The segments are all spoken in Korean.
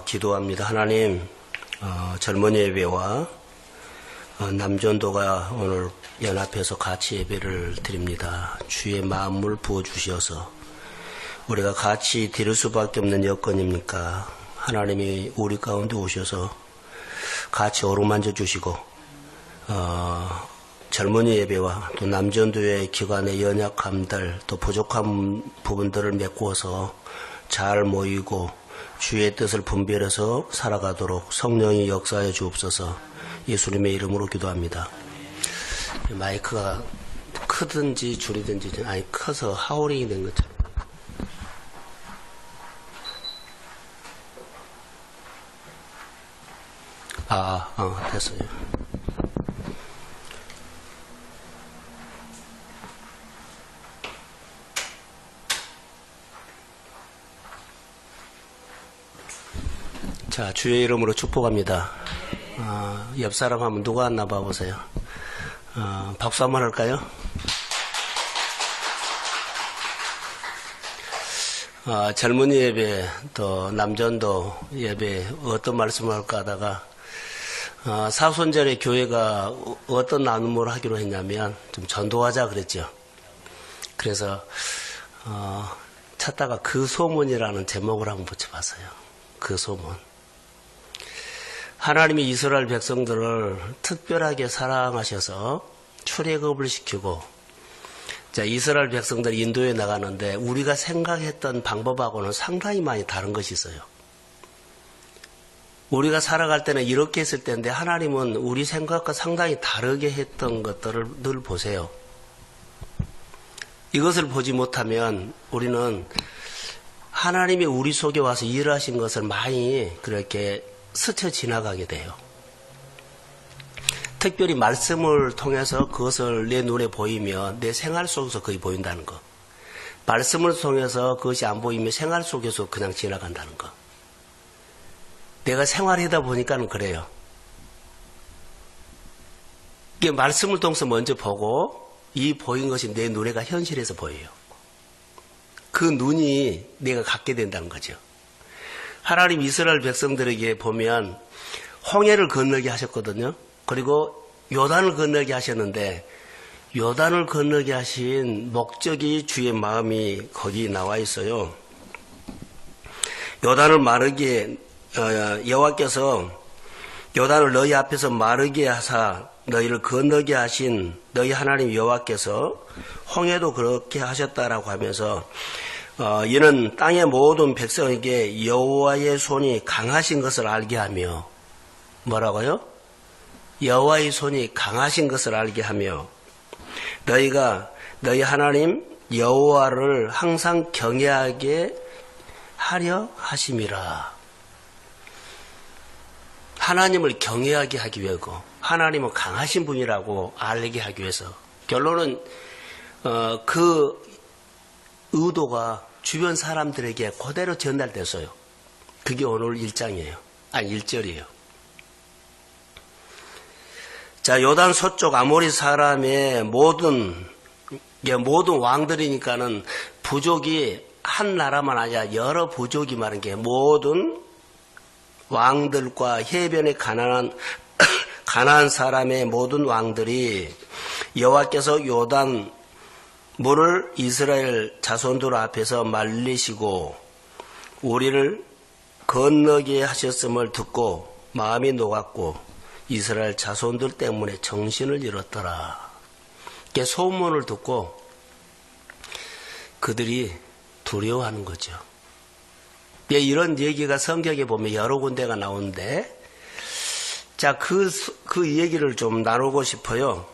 기도합니다. 하나님, 젊은 예배와 남전도가 오늘 연합해서 같이 예배를 드립니다. 주의 마음을 부어주셔서 우리가 같이 드릴 수밖에 없는 여건입니까? 하나님이 우리 가운데 오셔서 같이 어루만져 주시고 젊은이 예배와 또 남전도의 기관의 연약함들 또 부족한 부분들을 메꾸어서 잘 모이고 주의 뜻을 분별해서 살아가도록 성령이 역사해 주옵소서. 예수님의 이름으로 기도합니다. 마이크가 크든지 줄이든지 커서 하울링이 된 것처럼. 됐어요. 자, 주의 이름으로 축복합니다. 옆 사람 하면 누가 왔나 봐보세요. 박수 한번 할까요? 젊은이 예배, 또 남전도 예배 어떤 말씀을 할까 하다가 사순절에 교회가 어떤 나눔을 하기로 했냐면 좀 전도하자 그랬죠. 그래서 찾다가 그 소문이라는 제목을 한번 붙여봤어요. 그 소문. 하나님이 이스라엘 백성들을 특별하게 사랑하셔서 출애굽을 시키고, 자, 이스라엘 백성들 인도에 나가는데 우리가 생각했던 방법하고는 상당히 많이 다른 것이 있어요. 우리가 살아갈 때는 이렇게 했을 때인데 하나님은 우리 생각과 상당히 다르게 했던 것들을 늘 보세요. 이것을 보지 못하면 우리는 하나님이 우리 속에 와서 일하신 것을 많이 그렇게 스쳐 지나가게 돼요. 특별히 말씀을 통해서 그것을 내 눈에 보이면 내 생활 속에서 거의 보인다는 거. 말씀을 통해서 그것이 안 보이면 생활 속에서 그냥 지나간다는 거. 내가 생활하다 보니까는 그래요. 이게 말씀을 통해서 먼저 보고 이 보인 것이 내 눈에가 현실에서 보여요. 그 눈이 내가 갖게 된다는 거죠. 하나님 이스라엘 백성들에게 보면 홍해를 건너게 하셨거든요. 그리고 요단을 건너게 하셨는데 요단을 건너게 하신 목적이 주의 마음이 거기 나와 있어요. 요단을 마르게 여호와께서 요단을 너희 앞에서 마르게 하사 너희를 건너게 하신 너희 하나님 여호와께서 홍해도 그렇게 하셨다라고 하면서 이는 땅의 모든 백성에게 여호와의 손이 강하신 것을 알게 하며 뭐라고요? 여호와의 손이 강하신 것을 알게 하며 너희가 너희 하나님 여호와를 항상 경외하게 하려 하심이라. 하나님을 경외하게 하기 위하고 하나님은 강하신 분이라고 알게 하기 위해서. 결론은 그 의도가 주변 사람들에게 그대로 전달됐어요. 그게 오늘 1장이에요. 아니 1절이에요. 자, 요단 서쪽 아모리 사람의 모든 왕들이니까는 부족이 한 나라만 아니라 여러 부족이 많은 게 모든 왕들과 해변에 가나안 사람의 모든 왕들이 여호와께서 요단 물을 이스라엘 자손들 앞에서 말리시고 우리를 건너게 하셨음을 듣고 마음이 녹았고 이스라엘 자손들 때문에 정신을 잃었더라. 이게 소문을 듣고 그들이 두려워하는 거죠. 이런 얘기가 성경에 보면 여러 군데가 나오는데, 자, 그 얘기를 좀 나누고 싶어요.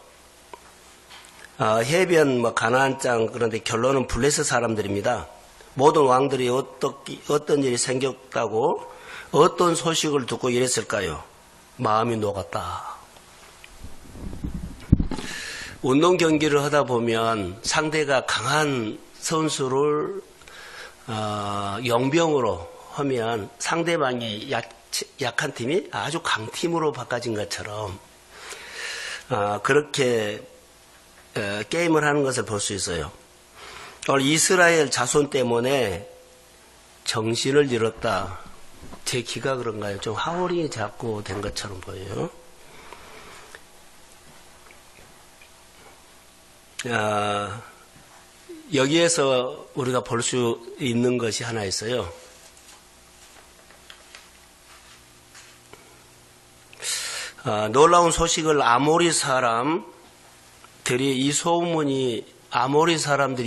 해변 가나안 땅, 그런데 결론은 블레셋 사람들입니다. 모든 왕들이 어떤 일이 생겼다고 어떤 소식을 듣고 이랬을까요? 마음이 녹았다. 운동 경기를 하다 보면 상대가 강한 선수를 용병으로 하면 상대방이 약한 팀이 아주 강팀으로 바꿔진 것처럼 그렇게 게임을 하는 것을 볼 수 있어요. 오늘 이스라엘 자손 때문에 정신을 잃었다. 제 귀가 그런가요? 좀 하울이 자꾸 된 것처럼 보여요. 여기에서 우리가 볼 수 있는 것이 하나 있어요. 놀라운 소식을 아모리 사람들이 이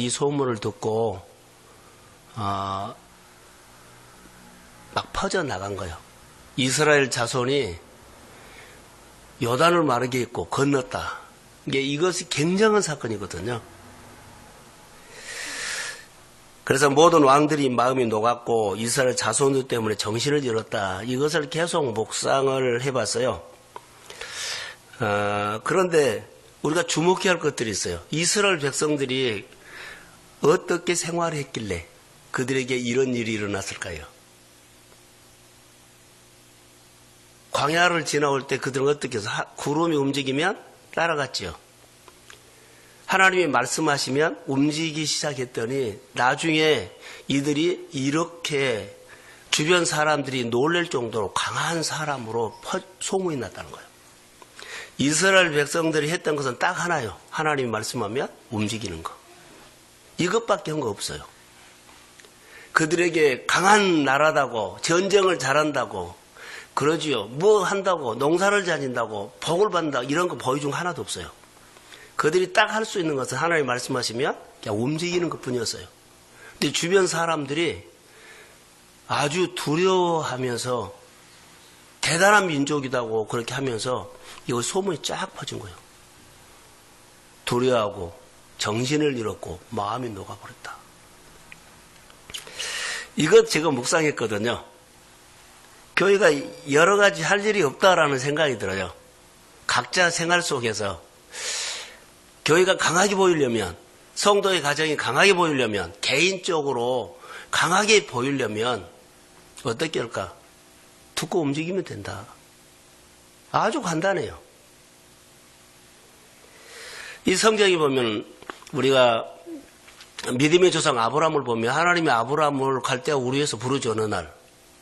소문을 듣고 막 퍼져나간 거예요. 이스라엘 자손이 요단을 마르게 했고 건넜다. 이것이 굉장한 사건이거든요. 그래서 모든 왕들이 마음이 녹았고 이스라엘 자손들 때문에 정신을 잃었다. 이것을 계속 묵상을 해봤어요. 그런데 우리가 주목해야 할 것들이 있어요. 이스라엘 백성들이 어떻게 생활했길래 그들에게 이런 일이 일어났을까요? 광야를 지나올 때 그들은 어떻게 해서 구름이 움직이면 따라갔지요. 하나님이 말씀하시면 움직이기 시작했더니 나중에 이들이 이렇게 주변 사람들이 놀랄 정도로 강한 사람으로 소문이 났다는 거예요. 이스라엘 백성들이 했던 것은 딱 하나요. 하나님이 말씀하면 움직이는 거. 이것밖에 한 거 없어요. 그들에게 강한 나라다고 전쟁을 잘한다고 그러지요. 뭐 한다고 농사를 다닌다고 복을 받는다고 이런 거 보여준 거 하나도 없어요. 그들이 딱 할 수 있는 것은 하나님이 말씀하시면 그냥 움직이는 것뿐이었어요. 근데 주변 사람들이 아주 두려워하면서 대단한 민족이라고 그렇게 하면서 이거 소문이 쫙 퍼진 거예요. 두려워하고 정신을 잃었고 마음이 녹아버렸다. 이것 제가 묵상했거든요. 교회가 여러 가지 할 일이 없다라는 생각이 들어요. 각자 생활 속에서 교회가 강하게 보이려면, 성도의 가정이 강하게 보이려면, 개인적으로 강하게 보이려면 어떻게 할까? 듣고 움직이면 된다. 아주 간단해요. 이 성경에 보면 우리가 믿음의 조상 아브라함을 보면 하나님이 아브라함을 갈 때 우리 위해서 부르죠. 어느 날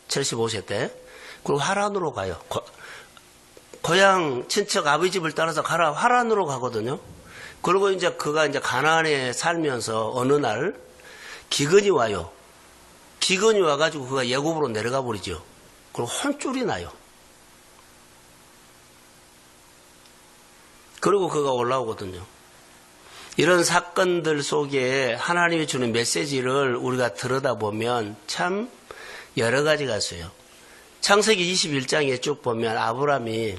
75세 때. 그리고 하란으로 가요. 고향 친척 아버지 집을 따라서 가라. 하란으로 가거든요. 그리고 이제 그가 이제 가나안에 살면서 어느 날 기근이 와요. 기근이 와가지고 그가 애굽으로 내려가 버리죠. 그리고 혼쭐이 나요. 그리고 그가 올라오거든요. 이런 사건들 속에 하나님이 주는 메시지를 우리가 들여다보면 참 여러 가지가 있어요. 창세기 21장에 쭉 보면 아브라함이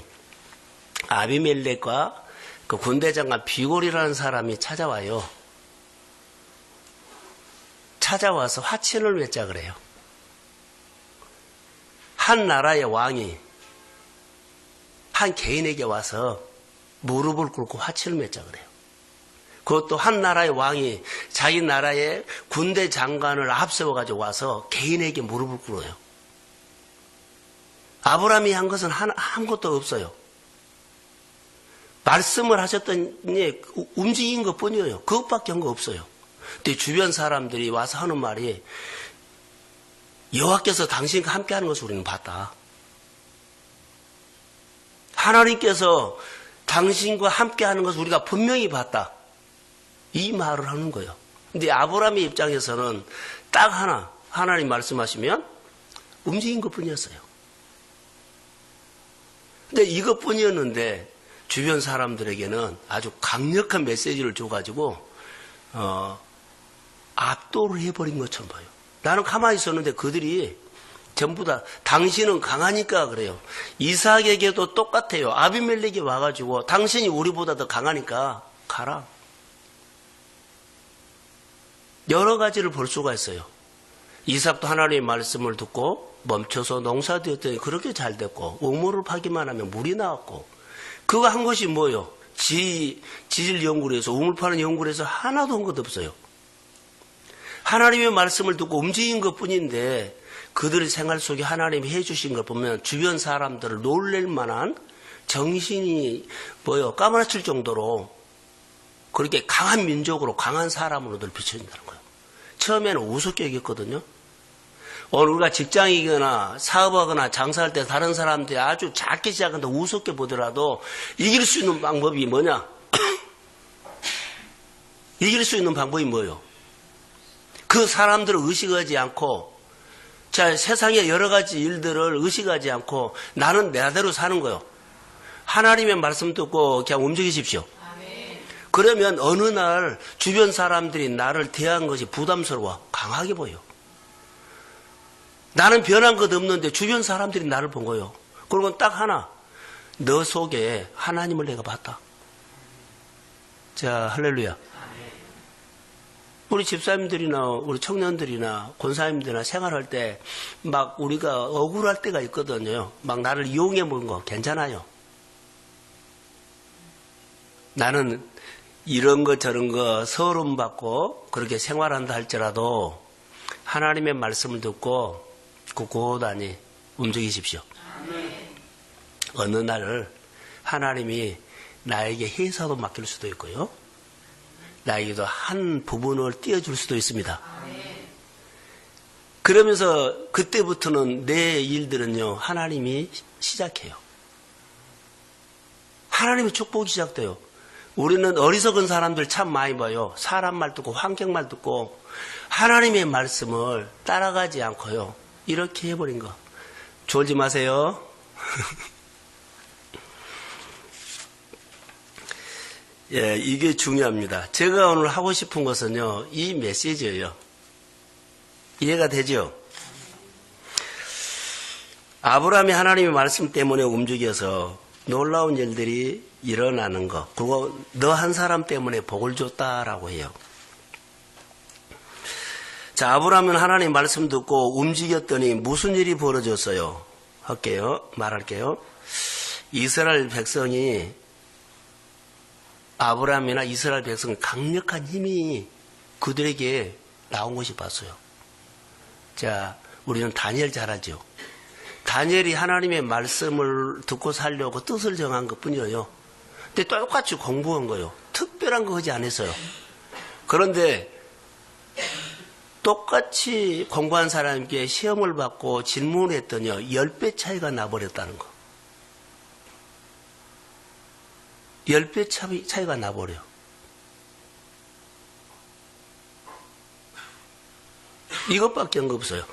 아비멜렉과 그 군대장관 비골이라는 사람이 찾아와요. 찾아와서 화친을 맺자 그래요. 한 나라의 왕이 한 개인에게 와서 무릎을 꿇고 화친을 맺자 그래요. 그것도 한 나라의 왕이 자기 나라의 군대 장관을 앞세워가지고 와서 개인에게 무릎을 꿇어요. 아브라함이 한 것은 아무것도 없어요. 말씀을 하셨더니 움직인 것 뿐이에요. 그것밖에 한 거 없어요. 근데 주변 사람들이 와서 하는 말이 여호와께서 당신과 함께 하는 것을 우리는 봤다. 하나님께서 당신과 함께 하는 것을 우리가 분명히 봤다. 이 말을 하는 거예요. 근데 아브라함의 입장에서는 딱 하나, 하나님 말씀하시면 움직인 것 뿐이었어요. 근데 이것 뿐이었는데 주변 사람들에게는 아주 강력한 메시지를 줘가지고 압도를 해버린 것처럼 보여요. 나는 가만히 있었는데 그들이 전부 다 당신은 강하니까 그래요. 이삭에게도 똑같아요. 아비멜렉이 와가지고 당신이 우리보다 더 강하니까 가라. 여러 가지를 볼 수가 있어요. 이삭도 하나님의 말씀을 듣고 멈춰서 농사되었더니 그렇게 잘 됐고 우물을 파기만 하면 물이 나왔고 그거 한 것이 뭐예요? 지질 연구를 해서 우물 파는 연구를 해서 하나도 한 것 없어요. 하나님의 말씀을 듣고 움직인 것뿐인데 그들의 생활 속에 하나님이 해주신 걸 보면 주변 사람들을 놀랄 만한 정신이 까무라칠 정도로 그렇게 강한 민족으로 강한 사람으로 늘 비춰진다는 거예요. 처음에는 우습게 여겼거든요. 오늘 우리가 직장이거나 사업하거나 장사할 때 다른 사람들이 아주 작게 시작한다 우습게 보더라도 이길 수 있는 방법이 뭐냐? 이길 수 있는 방법이 뭐예요? 그 사람들을 의식하지 않고, 자, 세상의 여러 가지 일들을 의식하지 않고 나는 내대로 사는 거예요. 하나님의 말씀 듣고 그냥 움직이십시오. 그러면 어느 날 주변 사람들이 나를 대한 것이 부담스러워 강하게 보여. 나는 변한 것 없는데 주변 사람들이 나를 본 거예요. 그리고 딱 하나, 너 속에 하나님을 내가 봤다. 자, 할렐루야. 우리 집사님들이나 우리 청년들이나 권사님들이나 생활할 때 막 우리가 억울할 때가 있거든요. 막 나를 이용해 보는 거 괜찮아요. 나는 이런 거 저런 거 서름 받고 그렇게 생활한다 할지라도 하나님의 말씀을 듣고 꿋꿋하니 움직이십시오. 어느 날 하나님이 나에게 회사도 맡길 수도 있고요. 나에게도 한 부분을 띄워줄 수도 있습니다. 그러면서 그때부터는 내 일들은요, 하나님이 시작해요. 하나님의 축복이 시작돼요. 우리는 어리석은 사람들 참 많이 봐요. 사람 말 듣고 환경 말 듣고 하나님의 말씀을 따라가지 않고요. 이렇게 해버린 거. 졸지 마세요. 예, 이게 중요합니다. 제가 오늘 하고 싶은 것은요, 이 메시지예요. 이해가 되죠? 아브라함이 하나님의 말씀 때문에 움직여서 놀라운 일들이 일어나는 것, 그리고 너 한 사람 때문에 복을 줬다라고 해요. 자, 아브라함은 하나님 말씀 듣고 움직였더니 무슨 일이 벌어졌어요? 말할게요. 이스라엘 백성이, 아브라함이나 이스라엘 백성 강력한 힘이 그들에게 나온 것이 봤어요. 자, 우리는 다니엘 잘 알죠? 다니엘이 하나님의 말씀을 듣고 살려고 뜻을 정한 것 뿐이에요. 근데 똑같이 공부한 거예요. 특별한 거 하지 않았어요. 그런데 똑같이 공부한 사람에게 시험을 받고 질문했더니 10배 차이가 나버렸다는 거. 10배 차이가 나버려. 이것밖에 한 거 없어요.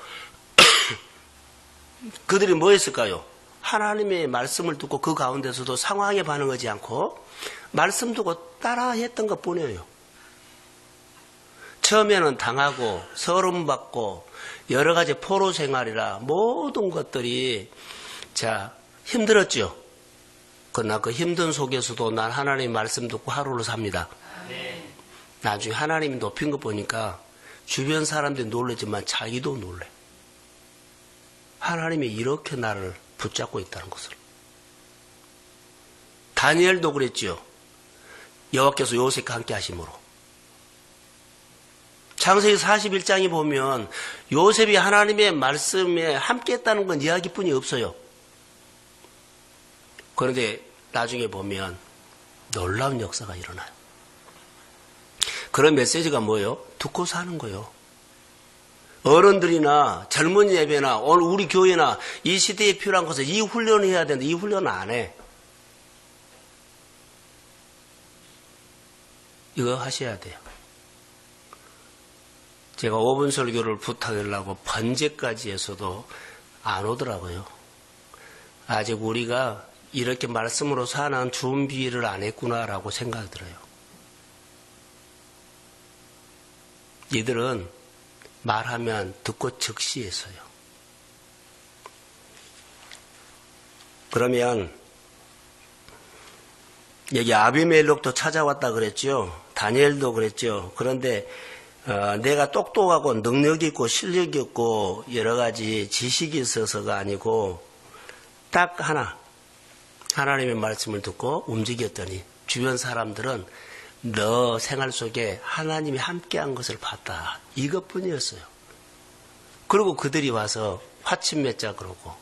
그들이 뭐 했을까요? 하나님의 말씀을 듣고 그 가운데서도 상황에 반응하지 않고 말씀 듣고 따라 했던 것 뿐이에요. 처음에는 당하고 서름받고 여러 가지 포로 생활이라 모든 것들이 자 힘들었죠. 그러나 그 힘든 속에서도 난 하나님의 말씀 듣고 하루를 삽니다. 나중에 하나님이 높인 거 보니까 주변 사람들이 놀라지만 자기도 놀래. 하나님이 이렇게 나를 붙잡고 있다는 것을. 다니엘도 그랬죠. 여호와께서 요셉과 함께 하심으로. 창세기 41장에 보면 요셉이 하나님의 말씀에 함께 했다는 건 이야기뿐이 없어요. 그런데 나중에 보면 놀라운 역사가 일어나요. 그런 메시지가 뭐예요? 듣고 사는 거예요. 어른들이나 젊은 예배나 오늘 우리 교회나 이 시대에 필요한 것은 이 훈련을 해야 되는데 이 훈련을 안 해. 이거 하셔야 돼요. 제가 5분 설교를 부탁하려고 번제까지 해서도 안 오더라고요. 아직 우리가 이렇게 말씀으로 사는 준비를 안 했구나라고 생각이 들어요. 이들은 말하면 듣고 즉시 했어요. 그러면 여기 아비멜렉도 찾아왔다 그랬죠. 다니엘도 그랬죠. 그런데 내가 똑똑하고 능력이 있고 실력이 있고 여러 가지 지식이 있어서가 아니고 딱 하나 하나님의 말씀을 듣고 움직였더니 주변 사람들은 너 생활 속에 하나님이 함께한 것을 봤다. 이것뿐이었어요. 그리고 그들이 와서 화침 맺자 그러고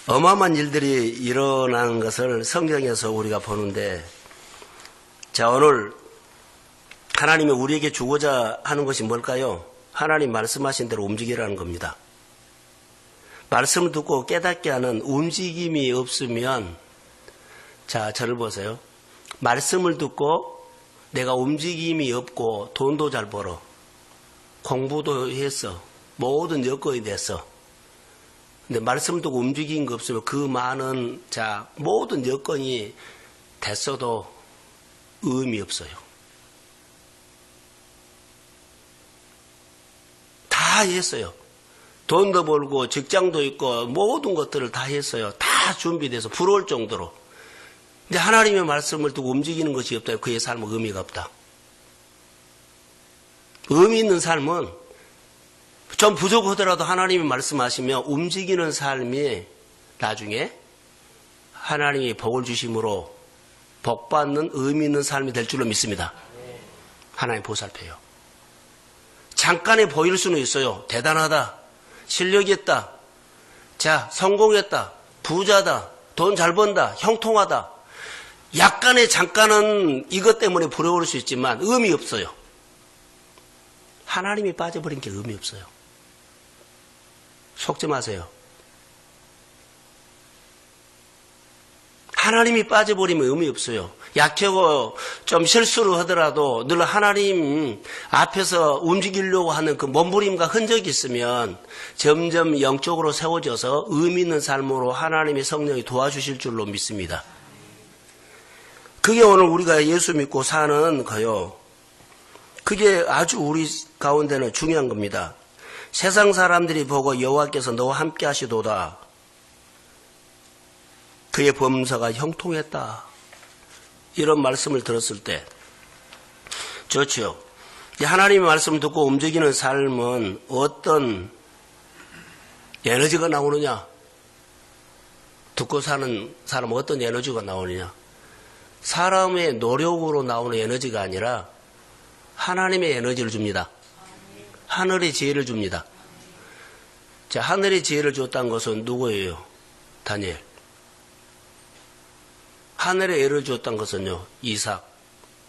어마어마한 일들이 일어나는 것을 성경에서 우리가 보는데 자 오늘 하나님이 우리에게 주고자 하는 것이 뭘까요? 하나님 말씀하신 대로 움직이라는 겁니다. 말씀을 듣고 깨닫게 하는 움직임이 없으면, 자, 저를 보세요. 말씀을 듣고 내가 움직임이 없고 돈도 잘 벌어. 공부도 했어. 모든 여건이 됐어. 근데 말씀을 듣고 움직인 거 없으면 그 많은, 자, 모든 여건이 됐어도 의미 없어요. 다 했어요. 돈도 벌고 직장도 있고 모든 것들을 다 했어요. 다 준비돼서 부러울 정도로. 근데 하나님의 말씀을 두고 움직이는 것이 없다. 그의 삶은 의미가 없다. 의미 있는 삶은 좀 부족하더라도 하나님이 말씀하시며 움직이는 삶이 나중에 하나님이 복을 주심으로 복받는 의미 있는 삶이 될 줄로 믿습니다. 하나님 보살펴요. 잠깐에 보일 수는 있어요. 대단하다. 실력이 있다. 자, 성공했다. 부자다. 돈 잘 번다. 형통하다. 약간의 잠깐은 이것 때문에 부러울 수 있지만 의미 없어요. 하나님이 빠져버린 게 의미 없어요. 속지 마세요. 하나님이 빠져버리면 의미 없어요. 약하고 좀 실수를 하더라도 늘 하나님 앞에서 움직이려고 하는 그 몸부림과 흔적이 있으면 점점 영적으로 세워져서 의미 있는 삶으로 하나님의 성령이 도와주실 줄로 믿습니다. 그게 오늘 우리가 예수 믿고 사는 거요. 그게 아주 우리 가운데는 중요한 겁니다. 세상 사람들이 보고 여호와께서 너와 함께 하시도다. 그의 범사가 형통했다. 이런 말씀을 들었을 때 좋죠. 하나님의 말씀을 듣고 움직이는 삶은 어떤 에너지가 나오느냐? 듣고 사는 사람은 어떤 에너지가 나오느냐? 사람의 노력으로 나오는 에너지가 아니라 하나님의 에너지를 줍니다. 하늘의 지혜를 줍니다. 자, 하늘의 지혜를 줬다는 것은 누구예요? 다니엘. 하늘의 애를 줬다는 것은요, 이삭.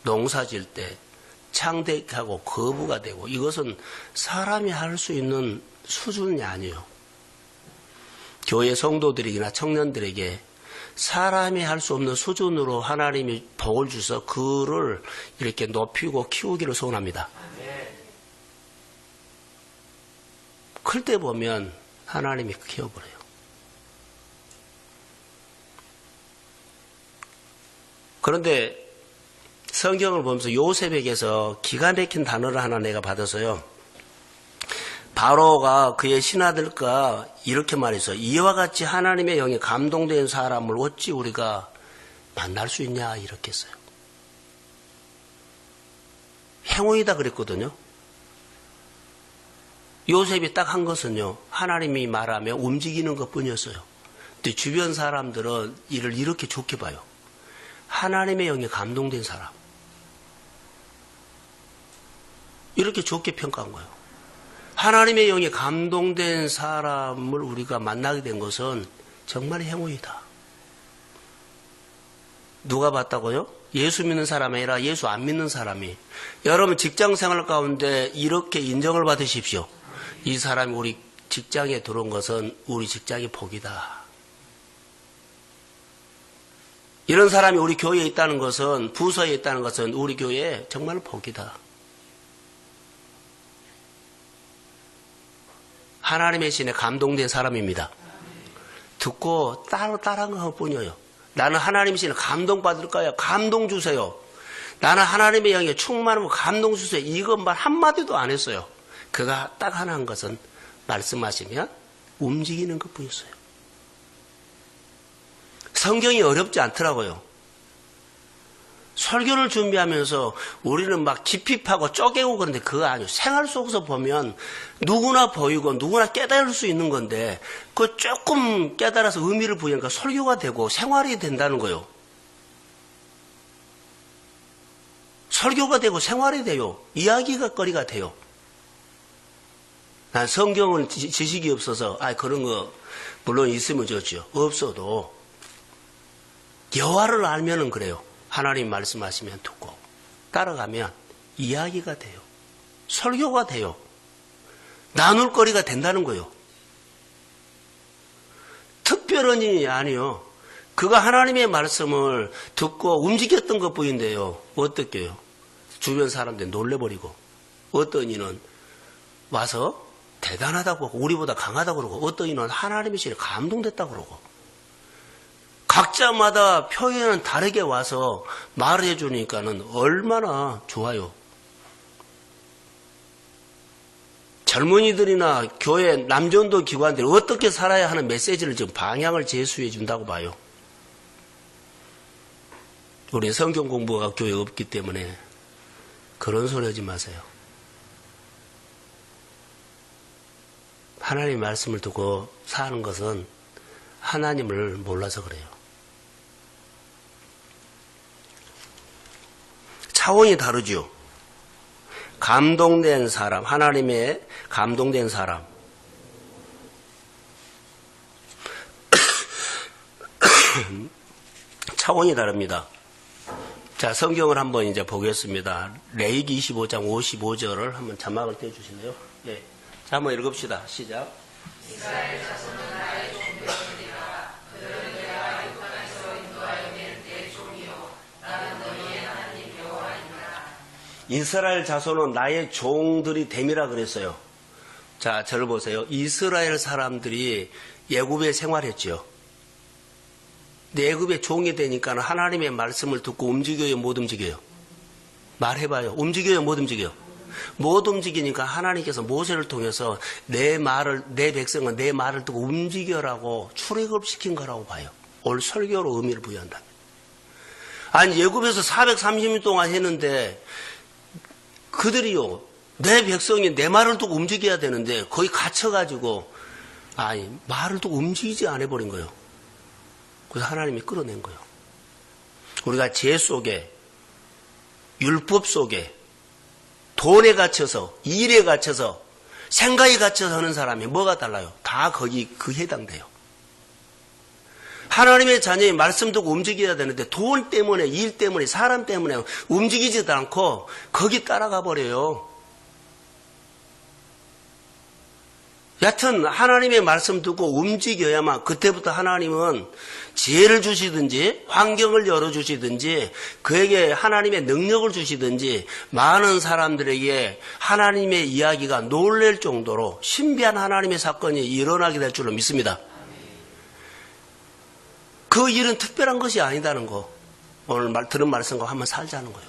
농사 질 때 창대하고 거부가 되고, 이것은 사람이 할 수 있는 수준이 아니에요. 교회 성도들에게나 청년들에게 사람이 할 수 없는 수준으로 하나님이 복을 주셔서 그를 이렇게 높이고 키우기를 소원합니다. 클 때 보면 하나님이 키워버려요. 그런데 성경을 보면서 요셉에게서 기가 막힌 단어를 하나 내가 받았어요. 바로가 그의 신하들과 이렇게 말했어요. 이와 같이 하나님의 영에 감동된 사람을 어찌 우리가 만날 수 있냐 이렇게 했어요. 행운이다 그랬거든요. 요셉이 딱 한 것은요, 하나님이 말하면 움직이는 것뿐이었어요. 근데 주변 사람들은 이를 이렇게 좋게 봐요. 하나님의 영에 감동된 사람. 이렇게 좋게 평가한 거예요. 하나님의 영에 감동된 사람을 우리가 만나게 된 것은 정말 행운이다. 누가 봤다고요? 예수 믿는 사람이 아니라 예수 안 믿는 사람이. 여러분 직장생활 가운데 이렇게 인정을 받으십시오. 이 사람이 우리 직장에 들어온 것은 우리 직장의 복이다. 이런 사람이 우리 교회에 있다는 것은, 부서에 있다는 것은 우리 교회에 정말 복이다. 하나님의 신에 감동된 사람입니다. 듣고 따라한 것뿐이에요. 나는 하나님의 신에 감동받을 거야. 감동 주세요. 나는 하나님의 영에 충만하고 감동 주세요. 이것 말 한마디도 안 했어요. 그가 딱 하나 한 것은 말씀하시면 움직이는 것뿐이었어요. 성경이 어렵지 않더라고요. 설교를 준비하면서 우리는 막 깊이 파고 쪼개고 그런데 그거 아니에요. 생활 속에서 보면 누구나 보이고 누구나 깨달을 수 있는 건데 그 조금 깨달아서 의미를 부여하니까 설교가 되고 생활이 된다는 거예요. 설교가 되고 생활이 돼요. 이야기가 거리가 돼요. 난 성경은 지식이 없어서 그런 거 물론 있으면 좋죠. 없어도 여호와를 알면은 그래요. 하나님 말씀하시면 듣고 따라가면 이야기가 돼요. 설교가 돼요. 나눌 거리가 된다는 거예요. 특별한이 아니요. 그가 하나님의 말씀을 듣고 움직였던 것뿐인데요. 어떻게요? 주변 사람들 놀래버리고 어떤 이는 와서 대단하다고 하고 우리보다 강하다고 그러고 어떤 이는 하나님의 신에 감동됐다고 그러고 각자마다 표현은 다르게 와서 말해 주니까는 얼마나 좋아요. 젊은이들이나 교회 남전도 기관들이 어떻게 살아야 하는 메시지를 지금 방향을 제시해 준다고 봐요. 우리 성경 공부가 교회에 없기 때문에 그런 소리 하지 마세요. 하나님의 말씀을 두고 사는 것은 하나님을 몰라서 그래요. 차원이 다르죠. 감동된 사람, 하나님의 감동된 사람. 차원이 다릅니다. 자, 성경을 한번 이제 보겠습니다. 레위기 25장 55절을 한번 자막을 떼주실래요? 네. 자, 한번 읽읍시다. 시작. 이스라엘 자손은 나의 종들이라. 그들은 내가 애굽 땅에서 인도하여 낸 내 종이요 나는 너희의 하나님 여호와이니라. 이스라엘 자손은 나의 종들이 됨이라 그랬어요. 자, 저를 보세요. 이스라엘 사람들이 애굽에 생활했죠. 근데 애굽의 종이 되니까 하나님의 말씀을 듣고 움직여요, 못 움직여요? 말해봐요. 움직여요, 못 움직여요? 못 움직이니까 하나님께서 모세를 통해서 내 백성은 내 말을 듣고 움직여라고 출애굽시킨 거라고 봐요. 오늘 설교로 의미를 부여한다. 아니, 애굽에서 430년 동안 했는데 그들이요, 내 백성이 내 말을 듣고 움직여야 되는데 거의 갇혀가지고 말을 듣고 움직이지 않아 버린 거예요. 그래서 하나님이 끌어낸 거예요. 우리가 죄 속에, 율법 속에, 돈에 갇혀서, 일에 갇혀서, 생각에 갇혀서 하는 사람이 뭐가 달라요? 다 거기 해당돼요. 하나님의 자녀의 말씀 듣고 움직여야 되는데 돈 때문에, 일 때문에, 사람 때문에 움직이지도 않고 거기 따라가 버려요. 여하튼 하나님의 말씀 듣고 움직여야만 그때부터 하나님은 지혜를 주시든지 환경을 열어주시든지 그에게 하나님의 능력을 주시든지 많은 사람들에게 하나님의 이야기가 놀랄 정도로 신비한 하나님의 사건이 일어나게 될 줄로 믿습니다. 그 일은 특별한 것이 아니다는 거, 오늘 들은 말씀과 한번 살자는 거예요.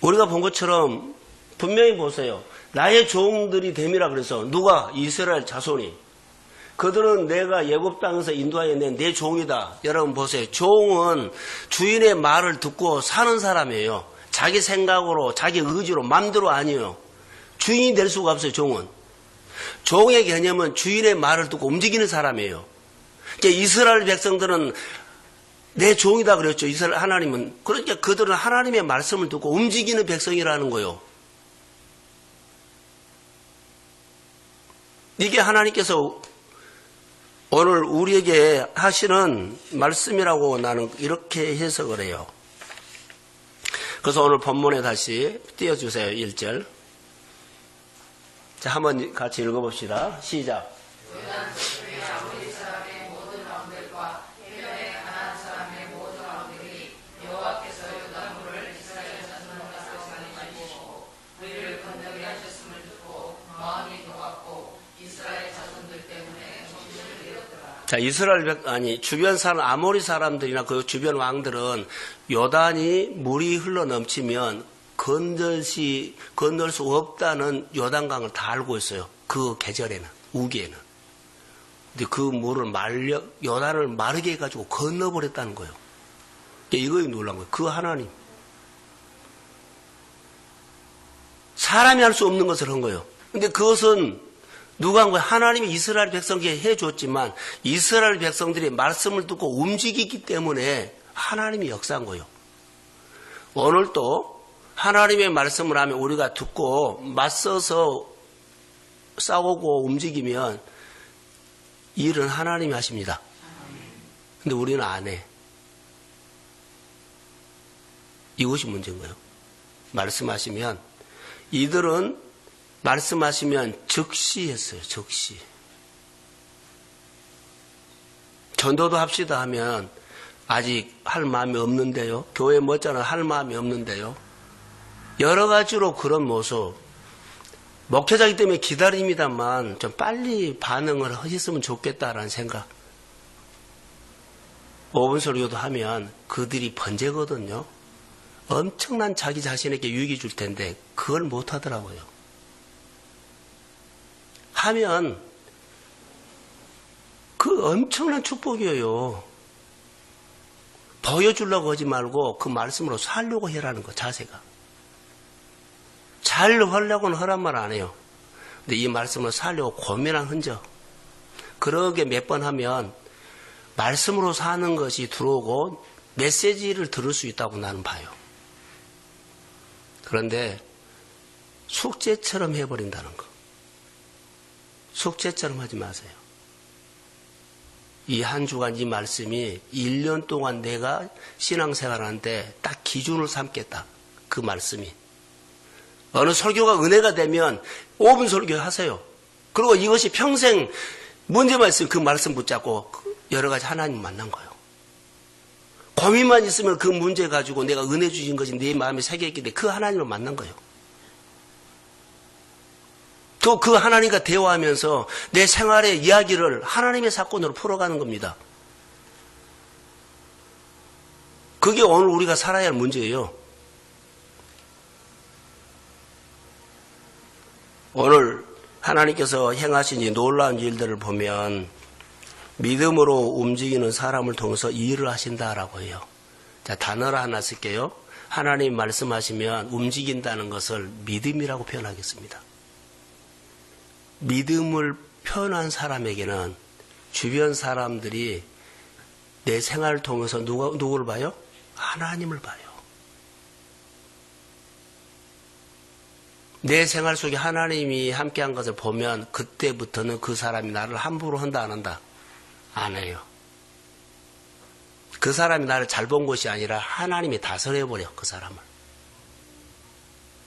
우리가 본 것처럼 분명히 보세요. 나의 종들이 됨이라 그래서 누가? 이스라엘 자손이. 그들은 내가 애굽 땅에서 인도하여 낸 내 종이다. 여러분 보세요. 종은 주인의 말을 듣고 사는 사람이에요. 자기 생각으로, 자기 의지로, 맘대로 아니에요. 주인이 될 수가 없어요, 종은. 종의 개념은 주인의 말을 듣고 움직이는 사람이에요. 그러니까 이스라엘 백성들은 내 종이다 그랬죠. 이스라엘 하나님은. 그러니까 그들은 하나님의 말씀을 듣고 움직이는 백성이라는 거예요. 이게 하나님께서 오늘 우리에게 하시는 말씀이라고 나는 이렇게 해석을 해요. 그래서 오늘 본문에 다시 띄워주세요. 1절. 자, 한번 같이 읽어봅시다. 시작. 자, 주변 사람, 아모리 사람들이나 그 주변 왕들은 요단이 물이 흘러 넘치면 건널 수 없다는 요단강을 다 알고 있어요. 그 계절에는, 우기에는. 근데 그 물을 요단을 마르게 해가지고 건너버렸다는 거예요. 이거에 놀란 거예요. 그 하나님. 사람이 할 수 없는 것을 한 거예요. 근데 그것은 누가 한 거예요? 하나님이 이스라엘 백성에게 해줬지만 이스라엘 백성들이 말씀을 듣고 움직이기 때문에 하나님이 역사한 거예요. 오늘도 하나님의 말씀을 하면 우리가 듣고 맞서서 싸우고 움직이면 일은 하나님이 하십니다. 근데 우리는 안 해. 이것이 문제인 거예요. 말씀하시면 이들은 말씀하시면 즉시 했어요. 즉시. 전도도 합시다 하면 아직 할 마음이 없는데요. 교회 멋잖아 할 마음이 없는데요. 여러 가지로 그런 모습. 목회자이기 때문에 기다립니다만 좀 빨리 반응을 하셨으면 좋겠다라는 생각. 5분 설교도 하면 그들이 번제거든요. 엄청난 자기 자신에게 유익이 줄 텐데 그걸 못 하더라고요. 하면 그 엄청난 축복이에요. 보여주려고 하지 말고 그 말씀으로 살려고 해라는 거, 자세가. 잘 하려고는 하란 말 안 해요. 근데 이 말씀을 살려고 고민한 흔적. 그러게 몇 번 하면 말씀으로 사는 것이 들어오고 메시지를 들을 수 있다고 나는 봐요. 그런데 숙제처럼 해버린다는 거. 숙제처럼 하지 마세요. 이 한 주간 이 말씀이 1년 동안 내가 신앙생활하는데 딱 기준을 삼겠다. 그 말씀이. 어느 설교가 은혜가 되면 5분 설교 하세요. 그리고 이것이 평생 문제만 있으면 그 말씀 붙잡고 여러 가지 하나님 만난 거예요. 고민만 있으면 그 문제 가지고 내가 은혜 주신 것이 내 마음에 새겨있기 때문에 그 하나님을 만난 거예요. 또 그 하나님과 대화하면서 내 생활의 이야기를 하나님의 사건으로 풀어가는 겁니다. 그게 오늘 우리가 살아야 할 문제예요. 오늘 하나님께서 행하신 이 놀라운 일들을 보면 믿음으로 움직이는 사람을 통해서 일을 하신다라고 해요. 자, 단어를 하나 쓸게요. 하나님 말씀하시면 움직인다는 것을 믿음이라고 표현하겠습니다. 믿음을 표현한 사람에게는 주변 사람들이 내 생활을 통해서 누구를 봐요? 하나님을 봐요. 내 생활 속에 하나님이 함께한 것을 보면 그때부터는 그 사람이 나를 함부로 한다 안 한다? 안 해요. 그 사람이 나를 잘 본 것이 아니라 하나님이 다스려버려 그 사람을.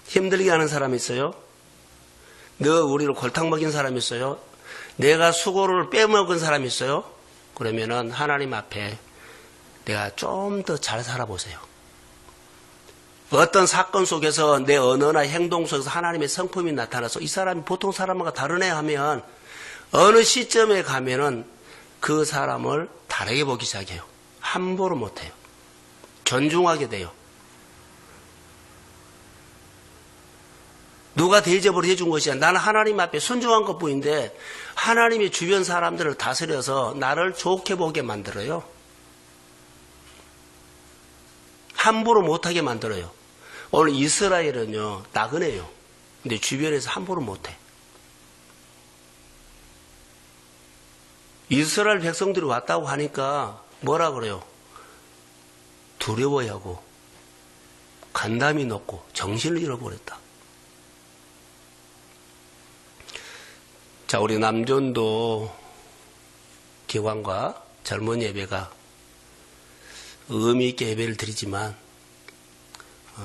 힘들게 하는 사람이 있어요? 너 우리를 골탕 먹인 사람이 있어요? 내가 수고를 빼먹은 사람이 있어요? 그러면은 하나님 앞에 내가 좀 더 잘 살아보세요. 어떤 사건 속에서 내 언어나 행동 속에서 하나님의 성품이 나타나서 이 사람이 보통 사람과 다르네 하면 어느 시점에 가면은 그 사람을 다르게 보기 시작해요. 함부로 못해요. 존중하게 돼요. 누가 대접을 해준 것이 아니라 나는 하나님 앞에 순종한 것뿐인데 하나님이 주변 사람들을 다스려서 나를 좋게 보게 만들어요. 함부로 못하게 만들어요. 오늘 이스라엘은요, 나그네요. 근데 주변에서 함부로 못해. 이스라엘 백성들이 왔다고 하니까 뭐라 그래요? 두려워하고 간담이 높고 정신을 잃어버렸다. 자, 우리 남전도 기관과 젊은 예배가 의미 있게 예배를 드리지만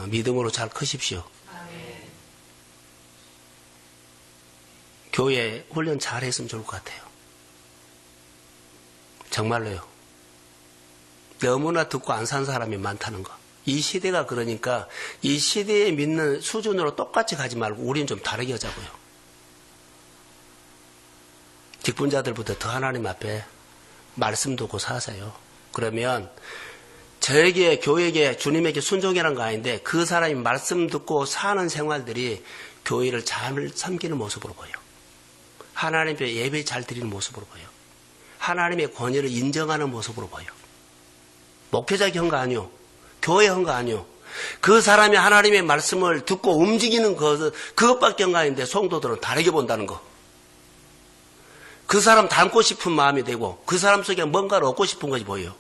믿음으로 잘 크십시오. 아멘. 교회 훈련 잘 했으면 좋을 것 같아요. 정말로요. 너무나 듣고 안 산 사람이 많다는 거. 이 시대가 그러니까 이 시대에 믿는 수준으로 똑같이 가지 말고 우리는 좀 다르게 하자고요. 직분자들부터 더 하나님 앞에 말씀 듣고 사세요. 그러면 저에게, 교회에게, 주님에게 순종이라는 거 아닌데 그 사람이 말씀 듣고 사는 생활들이 교회를 잘 섬기는 모습으로 보여. 하나님께 예배 잘 드리는 모습으로 보여. 하나님의 권위를 인정하는 모습으로 보여. 목회자가 한 거 아니요. 교회 한 거 아니요. 그 사람이 하나님의 말씀을 듣고 움직이는 그것밖에 한 거 아닌데 성도들은 다르게 본다는 거. 그 사람 닮고 싶은 마음이 되고 그 사람 속에 뭔가를 얻고 싶은 것이 보여요.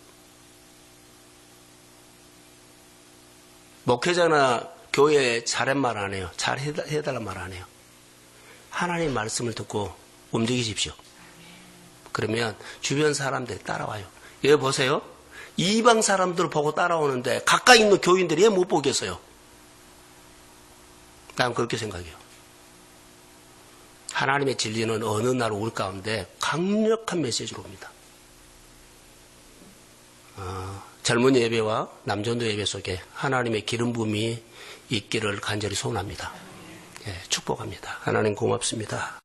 목회자나 교회에 잘한 말 안 해요. 잘 해달란 말 안 해요. 하나님의 말씀을 듣고 움직이십시오. 그러면 주변 사람들이 따라와요. 여기 보세요. 이방 사람들을 보고 따라오는데 가까이 있는 교인들이 왜 못 보겠어요? 난 그렇게 생각해요. 하나님의 진리는 어느 날 올 가운데 강력한 메시지로 옵니다. 젊은 예배와 남전도 예배 속에 하나님의 기름 부음이 있기를 간절히 소원합니다. 예, 축복합니다. 하나님 고맙습니다.